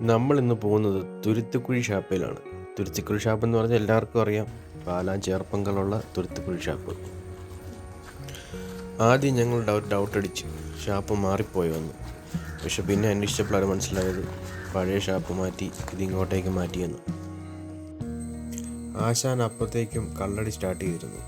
നമ്മളിന്ന് പോകുന്നത് തുരുത്തുക്കുഴി ഷാപ്പിലാണ്. തുരുത്തിക്കുഴി ഷാപ്പ് എന്ന് പറഞ്ഞാൽ എല്ലാവർക്കും അറിയാം, പാലാൻ ചേർപ്പങ്കലുള്ള തുരുത്തുക്കുഴി ഷാപ്പ്. ആദ്യം ഞങ്ങൾ ഡൗട്ട് അടിച്ച് ഷാപ്പ് മാറിപ്പോയി വന്നു. പക്ഷെ പിന്നെ അന്വേഷിച്ചപ്പോഴാണ് മനസ്സിലായത് പഴയ ഷാപ്പ് മാറ്റി ഇതിങ്ങോട്ടേക്ക് മാറ്റിയെന്ന്. ആശാൻ അപ്പത്തേക്കും കള്ളടി സ്റ്റാർട്ട് ചെയ്തിരുന്നു.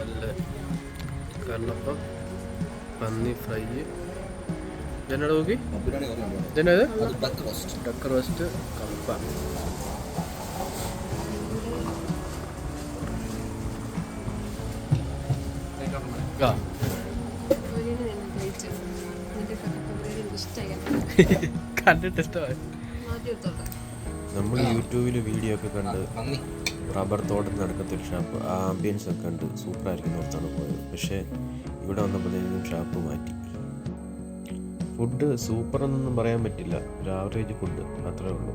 നല്ല കണ്ണപ്പം, പന്നി ഫ്രൈ, ഇതെന്നാ നോക്കി ഇതെന്നത് ഡക്ക് റോസ്റ്റ്, കപ്പ. കണ്ടിട്ട് ഇഷ്ടമായി. നമ്മൾ യൂട്യൂബിൽ വീഡിയോ ഒക്കെ കണ്ട് റബ്ബർ തോട്ടത്തിന് അടുക്കത്തൊരു ഷാപ്പ്, ആ ആംബിയൻസ് ഒക്കെ കണ്ട് സൂപ്പറായിരിക്കും ഓർത്താണ് പോയത്. പക്ഷേ ഇവിടെ വന്നപ്പോഴത്തേക്കും ഷാപ്പ് മാറ്റി. ഫുഡ് സൂപ്പർ എന്നൊന്നും പറയാൻ പറ്റില്ല, ഒരു ആവറേജ് ഫുഡ് അത്രേ ഉള്ളൂ.